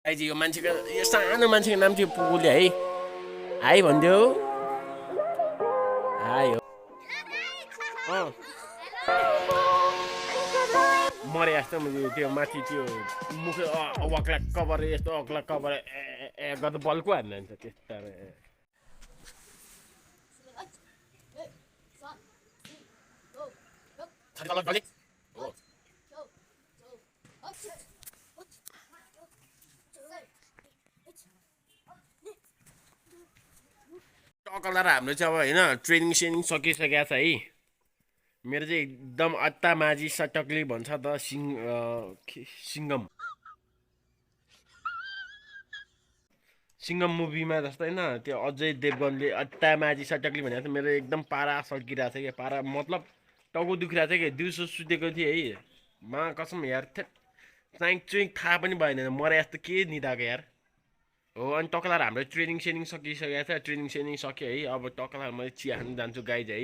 आइज यो मान्छेको यो सानो मान्छेको नाम चाहिँ पुगुले है हाई भनिदेऊ हाई हो अँ मरे जस्तो त्यो माथि त्यो मुख अग्ला कभर यस्तो अग्ला कभर गर्दा बल्को हान्नु हुन्छ त्यस्ता टकलर हाम्रो चाहिँ अब होइन ट्रेनिङ सेनिङ सकिसकेको छ है मेरो चाहिँ एकदम अत्ता माझी सटक्ली भन्छ द सिङ्गम सिङ्गम मुभीमा जस्तो होइन त्यो अजय देवगनले अट्टा माझी सटक्ली भनेको थियो मेरो एकदम पारा सल्किरहेको छ क्या पारा मतलब टाउको दुखिरहेको थियो कि दिउँसो सुतेको थिएँ है मा कसम यार थेट चाइक चुइक थाहा पनि भएन मरे जस्तो के निदाएको यार हो अनि टकलार हाम्रो ट्रेनिङ सेनिङ सकिसकेको छ ट्रेनिङ सेनिङ सक्यो है अब टकलार मैले चिया खानु जान्छु गाई है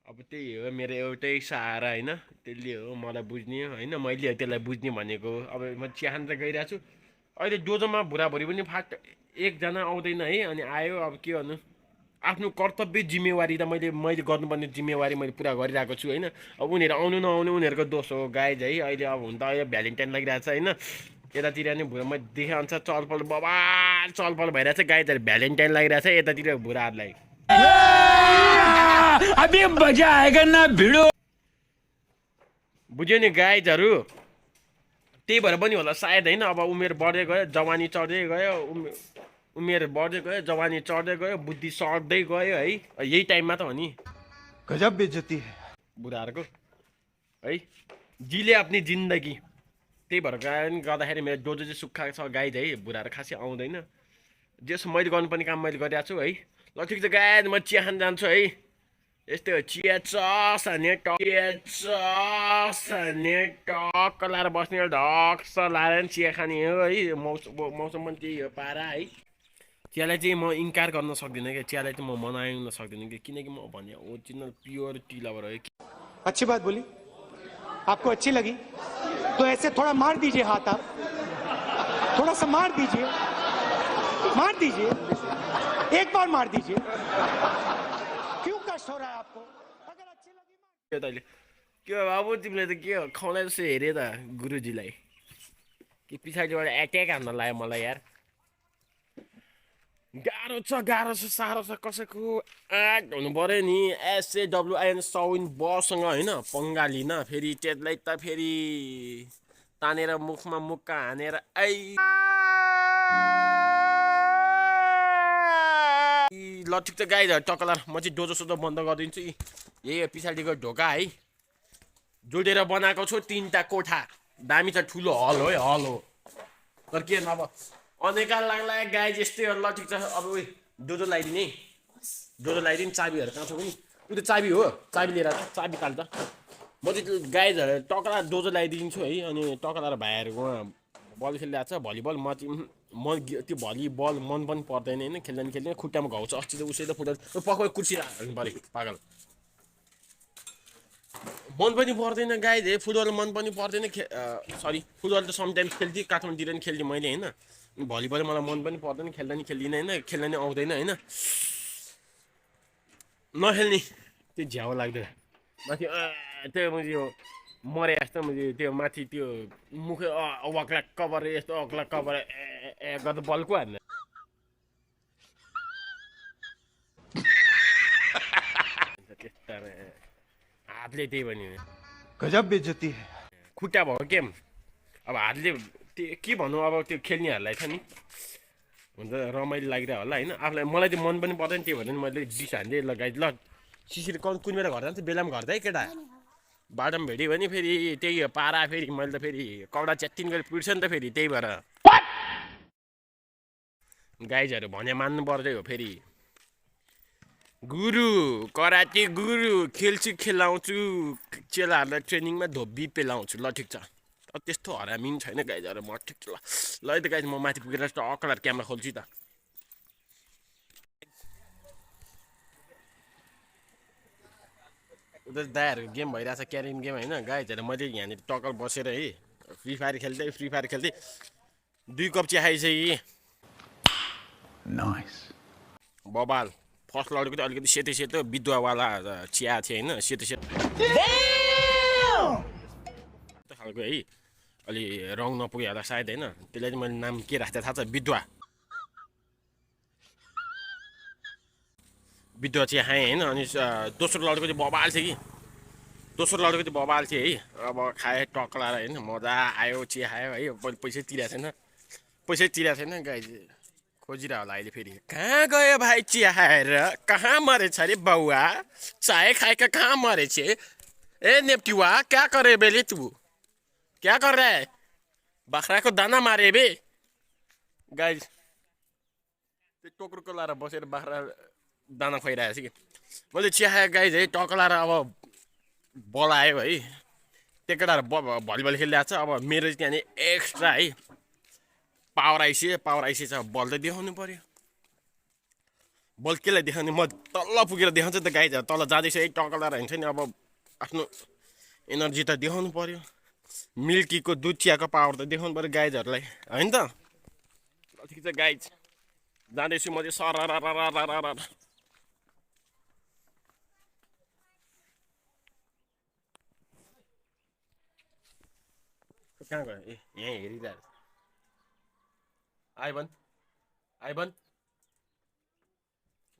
अब त्यही हो मेरो एउटै सहारा होइन त्यसले हो मलाई बुझ्ने होइन मैले त्यसलाई बुझ्ने भनेको अब म चिया खानु त गइरहेको छु अहिले डोजोमा भुराभुरी पनि फाट एकजना आउँदैन है अनि आयो अब के गर्नु आफ्नो कर्तव्य जिम्मेवारी त मैले मैले गर्नुपर्ने जिम्मेवारी मैले पुरा गरिरहेको छु होइन अब उनीहरू आउनु नआउनु उनीहरूको दोष हो गाई है अहिले अब हुन त अहिले भ्यालेन्टाइन लागिरहेको छ होइन यतातिर नि भुरा मैले देखाउँछ चलपल बबाल चलपल भइरहेछ गाईहरू भ्यालेन्टाइन लागिरहेछ यतातिर भुराहरूलाई अभी मजा आएगा ना भिडो बुझ्यो नि गाईहरू त्यही भएर पनि होला सायद होइन अब उमेर बढ्दै गयो जवानी चढ्दै गयो उमेर बढ्दै गयो जवानी चढ्दै गयो बुद्धि सर्दै गयो है यही टाइममा त हो नि गजब बेइज्जती है बुढाहरूको है जीले आफ्नो जिन्दगी त्यही भएर गर्दाखेरि मेरो डोजो चाहिँ सुक्खा छ गाई है बुढाहरू खासै आउँदैन जस मैले गर्नुपर्ने काम मैले गरिरहेको छु है ल ठिक छ गाई म चिया खान जान्छु है यस्तै हो चिया चस हान्ने टक्क लाएर बस्ने ढक्स लाएर चिया खाने हो है मौसम पनि त्यही हो पारा है चियालाई चाहिँ म इन्कार गर्न सक्दिनँ क्या चियालाई चाहिँ म मनाउन सक्दिनँ कि किनकि म भने ओरिजिनल प्योर टी लभर हो कि अच्छी बात बोली आपको अच्छी लगी तो ऐसे थोड़ा मार दीजिए हाथ आप थोड़ा सा मार दीजिए एक बार मार दीजिए क्यों कष्ट हो रहा है आपको अगर अच्छी लगी तैँले के हो बाबु तिमीले त के हो खुवाउला जस्तो हेऱ्यो त गुरुजीलाई कि पछाडिबाट एट्याक हान्न लाग्यो मलाई यार गाह्रो छ साह्रो छ कसैको आँट हुनु पऱ्यो नि एसएडब्लुआइएन साउन बसँग होइन पङ्गा लिन फेरि त्यसलाई त फेरि तानेर मुखमा मुक्का हानेर ल ठिक छ गाई टकलर म चाहिँ डोजो सोजो बन्द गरिदिन्छु यही पछाडिको ढोका है जोडेर बनाएको छु 3टा कोठा दामी छ ठुलो हल हो है हल हो तर के अब अनेका लाग्ला गाई जस्तै हो ल ठिक छ अब उयो डोजो लगाइदिने डोजो लगाइदिने चाबीहरू कहाँ छ पनि उ त चाबी हो चाबी लिएर चाबी ताल त म चाहिँ गाई टकला डोजो लगाइदिन्छु है अनि टकला र भाइहरूकोमा बल खेलिरहेको छ भलिबल म त्यो भलिबल मन पनि पर्दैन होइन खेल्दैन खुट्टामा घाउ छ अस्ति त उसै त फुटबल पक्कै कुर्सी हाल्नु पऱ्यो पागल मन पनि पर्दैन गाई धेरै फुटबल मन पनि पर्दैन सरी फुटबल त समटाइम्स खेल्थेँ काठमाडौँतिर नि खेल्थेँ मैले होइन भलिबल मलाई मन पनि पर्दैन खेल्दा नि खेल्दिनँ होइन खेल्दा नि आउँदैन होइन नखेल्ने त्यो झ्याउ लाग्दैन माथि त्यो यो मरे जस्तो त्यो माथि त्यो मुख अग्ला कभर यस्तो अग्ला कभर गर्दा बल्को हान्नु त्यस्ता हातले त्यही भन्यो गजब बेइज्जती है खुट्टा भयो के अब हातले त्यो के भन्नु अब त्यो खेल्नेहरूलाई छ नि हुन्छ रमाइलो लागिरह होला होइन आफूलाई मलाई त्यो मन पनि पर्दैन त्यही भएर मैले डिस हान्दै लगाइ ल सिसिर कुन बेला घर जान्छ बेलामा घर है केटा बाटोमा भेट्यो भने फेरि त्यही हो पारा फेरि मैले त फेरि कौडा च्यात्तिन गरी पिट्छ नि त फेरि त्यही भएर गाइजहरू भने मान्नु पर्दै हो फेरि गुरु कराटे गुरु खेल्छु खेलाउँछु चेलाहरूलाई ट्रेनिङमा धोबी पेलाउँछु ल ठिक छ त्यस्तो हरामी पनि छैन गाइजहरू म ठिक ल ल है त गाइज म माथि पुगेर अकलर क्यामेरा खोल्छु त उता दायाहरूको गेम भइरहेछ क्यारिम गेम होइन गाइजहरू मैले यहाँनिर टकल बसेर है फ्री फायर खेल्दै 2 कप चिया खाइसकेँ। Nice. बबाल फर्स्ट लडेको चाहिँ अलिकति सेतो सेतो बिदुवावाला चिया थियो होइन, सेतो सेतो खालको है, अलि रङ नपुगे होला सायद होइन। त्यसलाई चाहिँ मैले नाम के राख्दा थाहा छ, बिदुवा बिदुवा चिया खाएँ होइन। अनि दोस्रो लडेको चाहिँ बबाल थियो कि, दोस्रो लडेको चाहिँ बबाल थियो है। अब खाएँ टक्लाएर होइन, मजा आयो, चिया खायो है। पैसै तिरेको छैन, पैसै तिरेको छैन। गाई खोजिरह होला अहिले फेरि। कहाँ गयो भाइ चिया खाएर, कहाँ मरेछ अरे बउआ, चाय खाएका कहाँ मरेछ ए नेप्टिवा, क्या करे बेले तू, क्या कर रहा है, बाख्राको दाना मारे बे। गाई त्यो टोक्रोको लाएर बसेर बाख्रा दाना खुवाइरहेको छ कि। मैले चिया खाएँ गाई है, टक्लाएर अब बल आयो है। त्यो केटाहरू भलिबल खेलिरहेको छ। अब मेरो चाहिँ त्यहाँनिर एक्स्ट्रा है पावर आइसी छ। बल त देखाउनु पर्यो, बल केलाई देखाउने, म तल पुगेर देखाउँछु त गाई। तल जाँदैछ है, टक्लाएर हिँड्छ नि। अब आफ्नो एनर्जी त देखाउनु पर्यो, मिल्कीको दुध चियाको पावर त देखाउनु पर्यो गाइजहरूलाई होइन त। ठिक छ गाइज, जाँदैछु म चाहिँ सर। कहाँ गयो ए, यहाँ हेरिरहेको आइबन आइबन।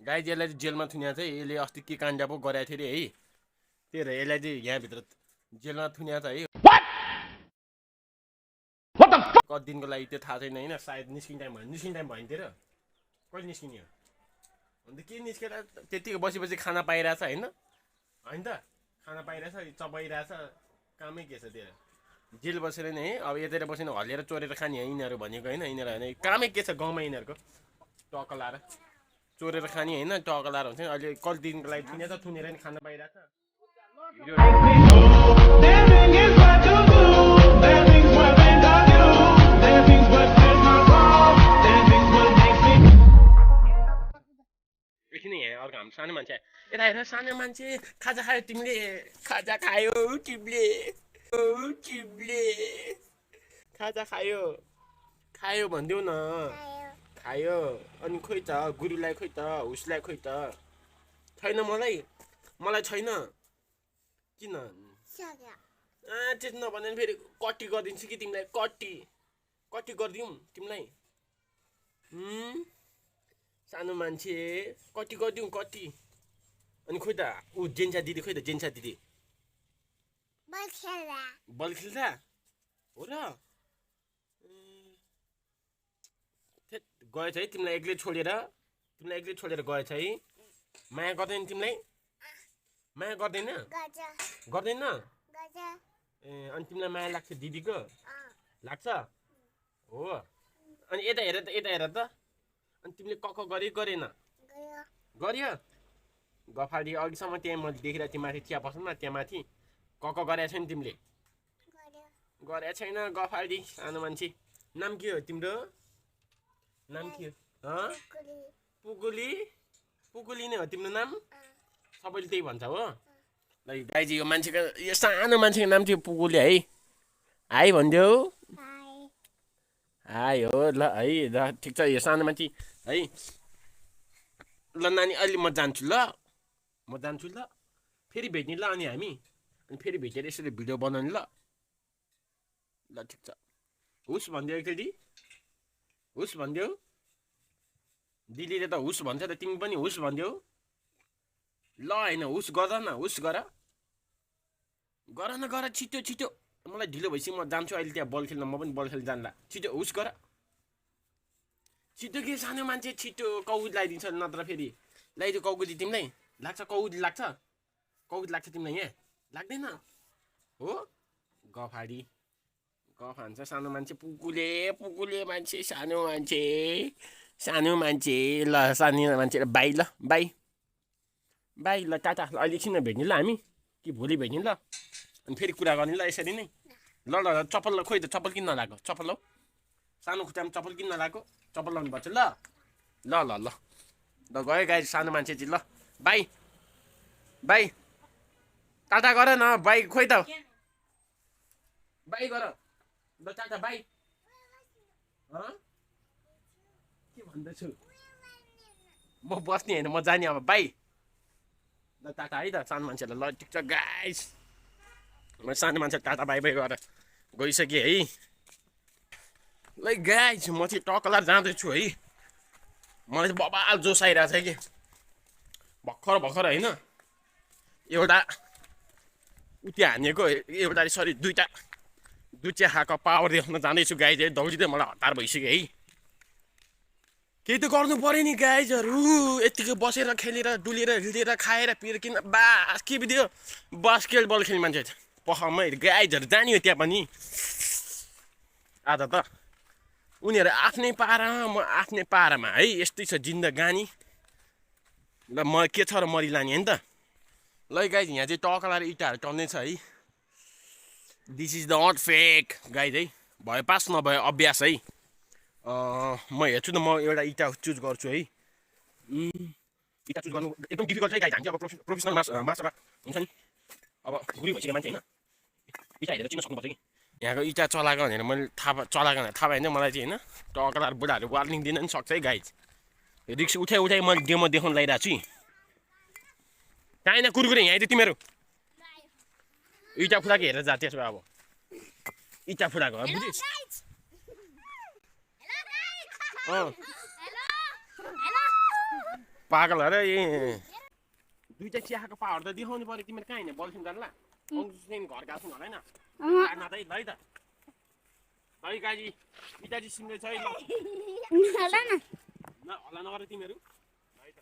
गाइज यसलाई चाहिँ जेलमा थुनिया चाहिँ, यसले अस्ति के काण्ड पो गरेको थियो अरे है। त्यही भएर यसलाई चाहिँ यहाँभित्र जेलमा थुनिया छ है। कति दिनको लागि त्यो थाहा छैन होइन। सायद निस्किने टाइम भयो नि तेरो, कहिले निस्किने हो? अन्त के निस्केर त्यतिको बसी खाना पाइरहेछ होइन, होइन त खाना पाइरहेछ, चबाइरहेछ, कामै के छ तेरो? जेल बसेर नि है। अब यतातिर बसेन हल्लिएर चोरेर खाने हो यिनीहरू भनेको होइन। यिनीहरू होइन, कामै के छ गाउँमा यिनीहरूको, टक्क लाएर चोरेर खाने होइन, टक्क लाएर हुन्छ नि। अहिले कति दिनको लागि थुनेर नि खाना पाइरहेछ। एकछिन यहाँ अर्को हाम्रो सानो मान्छे, यता हेर सानो मान्छे, खाजा खायो तिमीले, खाजा खायो तिमीले, तिमीले खाजा खायो, खायो भनिदेऊ न, खायो। अनि खोइ त गुरुलाई, खोइ त उसलाई, खोइ त छैन। मलाई छैन किन? त्यति नभने फेरि कट्टी गरिदिन्छु कि तिमीलाई, कट्टी गरिदिउँ तिमीलाई। सानो मान्छे कट्टी गरिदिउँ, कट्टी। अनि खोइ त ऊ जेन्सा दिदी, खोइ त जेन्सा दिदी बल खेल्दा हो र। गएछ है तिमीलाई एक्लै छोडेर गएछ है। माया गर्दैन तिमीलाई, माया गर्दैन गर्दैन ए। अनि तिमीलाई माया लाग्छ दिदीको, लाग्छ हो। अनि यता हेर त, अनि तिमीले कक गरेन गर्यो गफाडी। अघिसम्म त्यहाँ मैले देखिरहेको थिएँ माथि चिया पसलमा, त्यहाँ माथि कक गरेको छैन तिमीले, गरेको छैन गफाडी सानो मान्छे। नाम के हो तिम्रो, नाम के हो? पुगुली नै हो तिम्रो नाम? सबैले त्यही भन्छ हो। ल गाइजी यो मान्छेको, यो सानो मान्छेको नाम थियो पुगुली है। हाई भनिदेऊ, हाई हो ल है। ल ठिक छ यो सानो मान्छे है। ल नानी अहिले म जान्छु ल, फेरि भेट्ने ल। अनि हामी फेरि भेटेर यसरी भिडियो बनाउने ल ठिक छ। हुस् भनिदेऊ एकचोटि, हुस् भनिदेऊ। दिदीले त हुस् भन्छ त, तिमी पनि हुस् भनिदेऊ ल। होइन हुस् गर न, हुस् गर न, छिटो। मलाई ढिलो भइसक्यो, म जान्छु अहिले त्यहाँ बल खेल्न। म पनि बल खेल्न जान्ला, छिटो हुस् गर, छिटो। के सानो मान्छे छिटो, कौद लगाइदिन्छ नत्र फेरि। लगाइदियो कौकुदी तिमीलाई लाग्छ, कौदी लाग्छ तिमीलाई यहाँ लाग्दैन हो। गफाडी गफ हान्छ सानो मान्छे, पुगुले मान्छे, सानो मान्छे। ल सानो मान्छे बाई, ल बाई ल टाटा। अहिले एकछिन भेट्ने ल हामी, कि भोलि भेट्ने ल। अनि फेरि कुरा गर्ने ल यसरी नै। ल चप्पल खोइ त, चप्पल किन नलाएको, चप्पल हो सानो खुट्टामा चप्पल किन नलाएको, चप्पल लाउनुपर्छ ल। ल गयो गाई सानो मान्छे चाहिँ। ल बाई टाटा गर न बाई, खोइ त बाई गर ल, टाटा बाई। के भन्दैछु म बस्ने होइन म जाने अब बाई ल टाटा है त सानो मान्छेलाई ल ठिक छ गाइस म सानो मान्छे टाटा बाई बाई गरेर गइसकेँ है ल गाइस म चाहिँ टकलार जाँदैछु है मलाई चाहिँ बबाल जोस आइरहेको छ कि भर्खर भर्खर होइन एउटा उति हानेको एउटा सरी दुईवटा दुचे खाएको पावर देखाउन जाँदैछु गाई चाहिँ दौडिँदै मलाई हतार भइसक्यो है केही त गर्नु पऱ्यो नि गाइजहरू यत्तिकै बसेर खेलेर डुलेर हिँडेर खाएर पिएर किन बास के बिदियो बास्केटबल खेल्ने मान्छे पखमै गाइजहरू जाने हो त्यहाँ पनि आज त उनीहरू आफ्नै पारामा म आफ्नै पारामा है यस्तै छ जिन्दगानी ल म के छ र मरिलाने होइन त ल गाइज यहाँ चाहिँ टकलाएर इँटाहरू टन्दैछ है this is not fake guys है भए पास नभए अभ्यास है म हेर्छु न म एउटा इँटा चुज गर्छु है इँटा चुज गर्नु एकदम डिफिकल्ट है गाइज हामी अब प्रोफेसनल मार्सल हुन्छ नि अब गुरु भइसक्यो मान्छे होइन इँटा हेरेर चिन्न सक्नुपर्छ कि यहाँको इँटा चलाएको भनेर मैले चलाएको भनेर थाहा भएन मलाई चाहिँ होइन टकलार बुढाहरू वार्निङ दिन पनि सक्छ है गाइज रिक्स उठाइ मैले डेमो देखाउनु लगाइरहेको छु चाहिएन कुरकुरे यहाँ चाहिँ तिमीहरू इँटा फुटाएको हेरेर जा त्यसो अब इँटा फुटाएको बुझिस् पागल अरे दुईवटा चियाको पावर त देखाउनु पऱ्यो तिमीहरू कहाँ हिँड्ने बल्छिन् जानला घर गएको छन् होला होइन है ल है त है गाजी पिताजी सिम्दैछ है ल हल्ला नगर तिमीहरू है त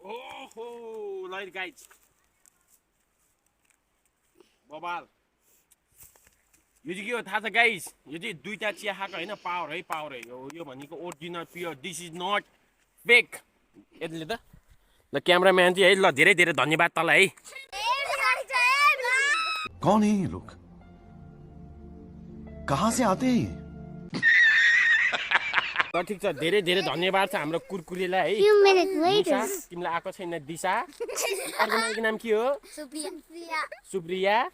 ओहो ल गाइज बबाल यो चाहिँ के हो थाहा छ गाइज यो चाहिँ दुईवटा चिया खाएको होइन पावर है यो भनेको original pure this is not fake यसले त ल क्यामराम्यान चाहिँ है ल धेरै धेरै धन्यवाद तँलाई है कौन है ये लोग कहाँ से आते हैं ल ठिक छ धेरै धेरै धन्यवाद छ हाम्रो कुरकुरेलाई है तिमीलाई आएको छैन दिशा अर्को नानीको नाम के हो सुप्रिया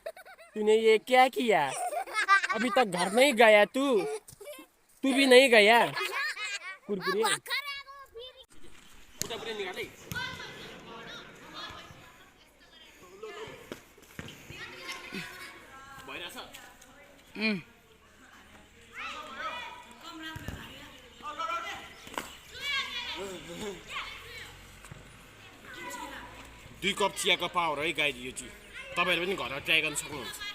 तूने ये क्या किया अभी तक घर नहीं गया तू भी नहीं गया कुरकुरे दुई कप चियाको पावर है गाई यो चाहिँ तपाईँहरू पनि घरमा ट्राई गर्न सक्नुहुन्छ